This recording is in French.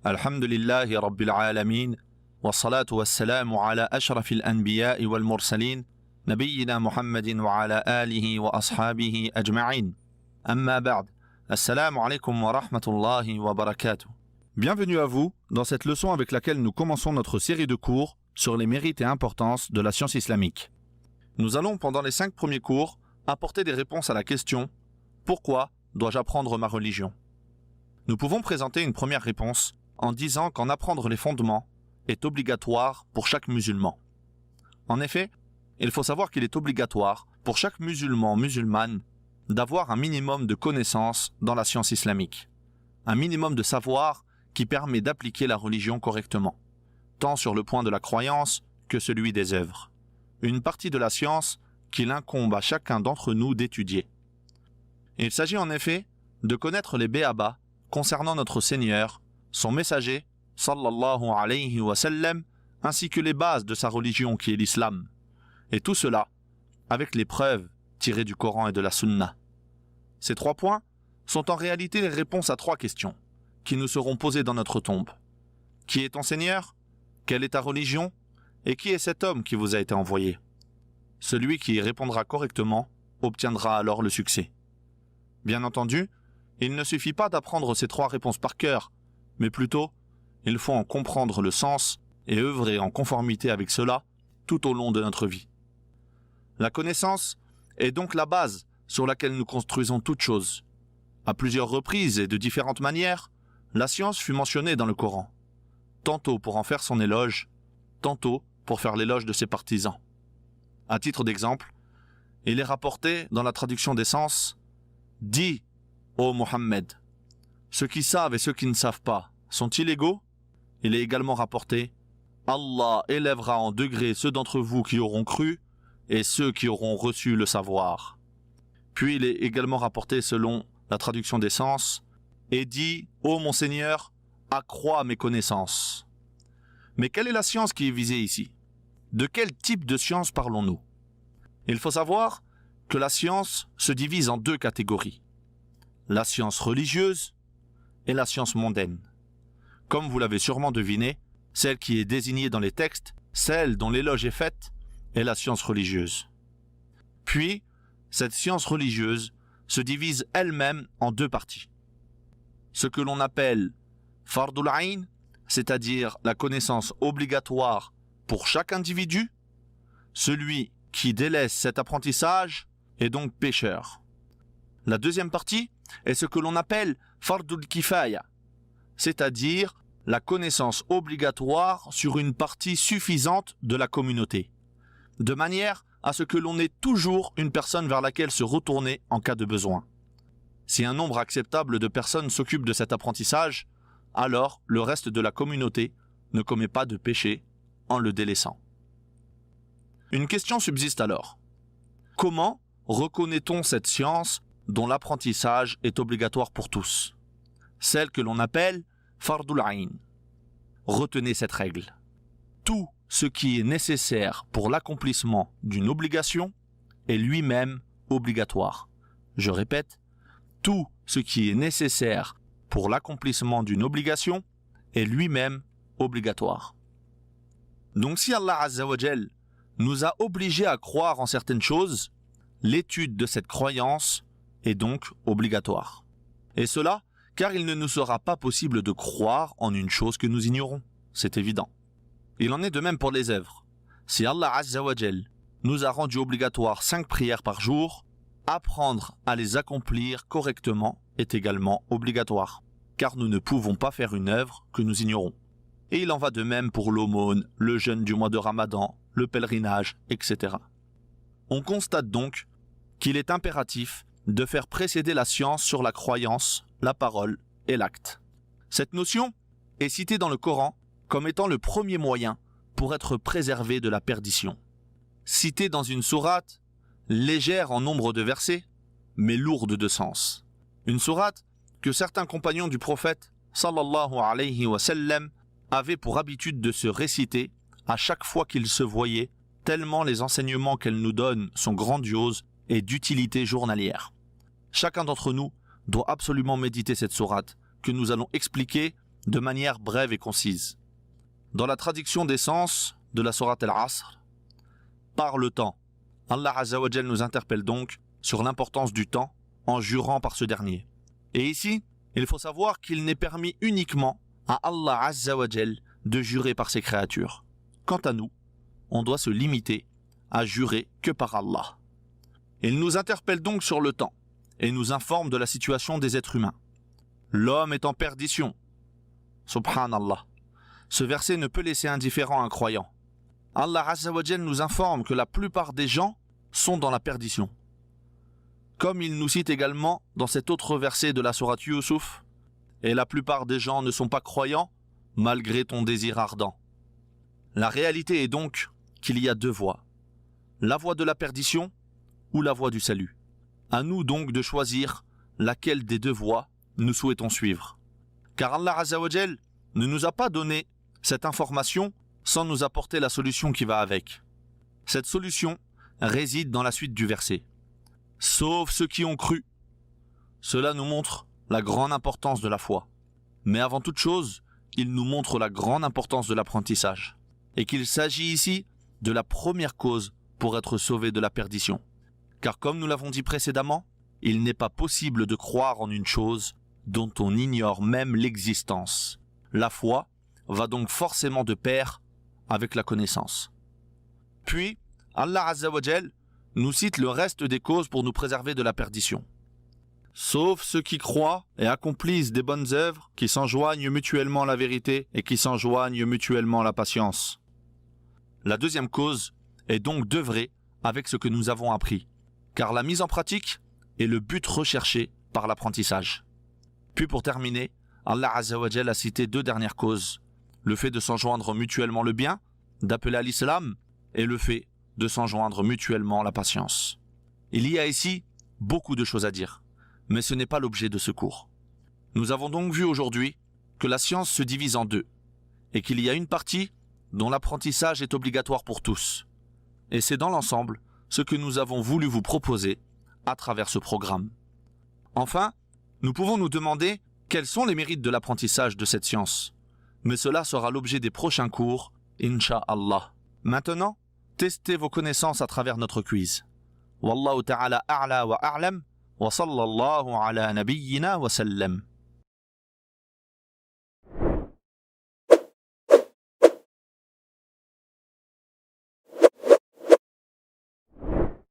Alhamdulillahi Rabbil Alamin, wa salatu wa salamu ala ashrafil anbiya'i wal mursalin, nabiyyina Muhammadin wa ala alihi wa ashabihi ajma'in. Amma ba'd, assalamu alaikum wa rahmatullahi wa barakatuh. Bienvenue à vous dans cette leçon avec laquelle nous commençons notre série de cours sur les mérites et importances de la science islamique. Nous allons pendant les 5 premiers cours apporter des réponses à la question « Pourquoi dois-je apprendre ma religion ?» Nous pouvons présenter une première réponse en disant qu'en apprendre les fondements est obligatoire pour chaque musulman. En effet, il faut savoir qu'il est obligatoire pour chaque musulmane d'avoir un minimum de connaissances dans la science islamique, un minimum de savoir qui permet d'appliquer la religion correctement, tant sur le point de la croyance que celui des œuvres. Une partie de la science qu'il incombe à chacun d'entre nous d'étudier. Il s'agit en effet de connaître les béaba concernant notre Seigneur, son messager, sallallahu alayhi wa sallam, ainsi que les bases de sa religion qui est l'islam. Et tout cela avec les preuves tirées du Coran et de la Sunna. Ces 3 points sont en réalité les réponses à 3 questions qui nous seront posées dans notre tombe. Qui est ton Seigneur? Quelle est ta religion? Et qui est cet homme qui vous a été envoyé? Celui qui y répondra correctement obtiendra alors le succès. Bien entendu, il ne suffit pas d'apprendre ces 3 réponses par cœur, mais plutôt, il faut en comprendre le sens et œuvrer en conformité avec cela tout au long de notre vie. La connaissance est donc la base sur laquelle nous construisons toute chose. À plusieurs reprises et de différentes manières, la science fut mentionnée dans le Coran, tantôt pour en faire son éloge, tantôt pour faire l'éloge de ses partisans. À titre d'exemple, il est rapporté dans la traduction des sens « Dis, ô Mohammed, ceux qui savent et ceux qui ne savent pas, sont-ils égaux ?» Il est également rapporté « Allah élèvera en degrés ceux d'entre vous qui auront cru et ceux qui auront reçu le savoir. » Puis il est également rapporté selon la traduction des sens « Et dis, ô mon Seigneur, accrois mes connaissances. » Mais quelle est la science qui est visée ici? De quel type de science parlons-nous? Il faut savoir que la science se divise en 2 catégories. La science religieuse et la science mondaine. Comme vous l'avez sûrement deviné, celle qui est désignée dans les textes, celle dont l'éloge est faite, est la science religieuse. Puis, cette science religieuse se divise elle-même en 2 parties. Ce que l'on appelle Fardul Ayn, c'est-à-dire la connaissance obligatoire pour chaque individu, celui qui délaisse cet apprentissage est donc pécheur. La deuxième partie est ce que l'on appelle Fardul Kifaya, c'est-à-dire la connaissance obligatoire sur une partie suffisante de la communauté, de manière à ce que l'on ait toujours une personne vers laquelle se retourner en cas de besoin. Si un nombre acceptable de personnes s'occupe de cet apprentissage, alors le reste de la communauté ne commet pas de péché en le délaissant. Une question subsiste alors. Comment reconnaît-on cette science dont l'apprentissage est obligatoire pour tous? Celle que l'on appelle Fardul Ayn. Retenez cette règle. Tout ce qui est nécessaire pour l'accomplissement d'une obligation est lui-même obligatoire. Je répète, tout ce qui est nécessaire pour l'accomplissement d'une obligation est lui-même obligatoire. Donc si Allah Azza wa Jal nous a obligés à croire en certaines choses, l'étude de cette croyance est donc obligatoire. Et cela, car il ne nous sera pas possible de croire en une chose que nous ignorons. C'est évident. Il en est de même pour les œuvres. Si Allah Azza wa Jal nous a rendu obligatoire 5 prières par jour, apprendre à les accomplir correctement est également obligatoire, car nous ne pouvons pas faire une œuvre que nous ignorons. Et il en va de même pour l'aumône, le jeûne du mois de Ramadan, le pèlerinage, etc. On constate donc qu'il est impératif de faire précéder la science sur la croyance, la parole et l'acte. Cette notion est citée dans le Coran comme étant le premier moyen pour être préservé de la perdition. Citée dans une sourate légère en nombre de versets, mais lourde de sens. Une sourate que certains compagnons du prophète, sallallahu alayhi wa sallam, avaient pour habitude de se réciter à chaque fois qu'ils se voyaient, tellement les enseignements qu'elle nous donne sont grandioses et d'utilité journalière. Chacun d'entre nous doit absolument méditer cette sourate que nous allons expliquer de manière brève et concise. Dans la traduction des sens de la sourate Al-Asr, par le temps, Allah Azza wa Jal nous interpelle donc sur l'importance du temps en jurant par ce dernier. Et ici, il faut savoir qu'il n'est permis uniquement à Allah Azza wa Jal de jurer par ses créatures. Quant à nous, on doit se limiter à jurer que par Allah. Il nous interpelle donc sur le temps et nous informe de la situation des êtres humains. L'homme est en perdition. Subhanallah. Ce verset ne peut laisser indifférent un croyant. Allah Azza wa Jal nous informe que la plupart des gens sont dans la perdition. Comme il nous cite également dans cet autre verset de la sourate Yusuf, et la plupart des gens ne sont pas croyants malgré ton désir ardent. La réalité est donc qu'il y a deux voies, la voie de la perdition ou la voie du salut. À nous donc de choisir laquelle des deux voies nous souhaitons suivre. Car Allah Azza wa Jal ne nous a pas donné cette information sans nous apporter la solution qui va avec. Cette solution réside dans la suite du verset. Sauf ceux qui ont cru. Cela nous montre la grande importance de la foi. Mais avant toute chose, il nous montre la grande importance de l'apprentissage. Et qu'il s'agit ici de la première cause pour être sauvé de la perdition. Car comme nous l'avons dit précédemment, il n'est pas possible de croire en une chose dont on ignore même l'existence. La foi va donc forcément de pair avec la connaissance. Puis, Allah Azza wa Jal nous cite le reste des causes pour nous préserver de la perdition. Sauf ceux qui croient et accomplissent des bonnes œuvres, qui s'enjoignent mutuellement la vérité et qui s'enjoignent mutuellement la patience. La deuxième cause est donc d'œuvrer avec ce que nous avons appris, car la mise en pratique est le but recherché par l'apprentissage. Puis pour terminer, Allah Azza wa Jal a cité deux dernières causes, le fait de s'enjoindre mutuellement le bien, d'appeler à l'islam, et le fait de s'enjoindre mutuellement la patience. Il y a ici beaucoup de choses à dire, mais ce n'est pas l'objet de ce cours. Nous avons donc vu aujourd'hui que la science se divise en deux, et qu'il y a une partie dont l'apprentissage est obligatoire pour tous. Et c'est dans l'ensemble ce que nous avons voulu vous proposer à travers ce programme. Enfin, nous pouvons nous demander quels sont les mérites de l'apprentissage de cette science. Mais cela sera l'objet des prochains cours, Inch'Allah. Maintenant, testez vos connaissances à travers notre quiz. Wallahu ta'ala a'la wa a'lam, wa sallallahu ala nabiyyina wa sallam.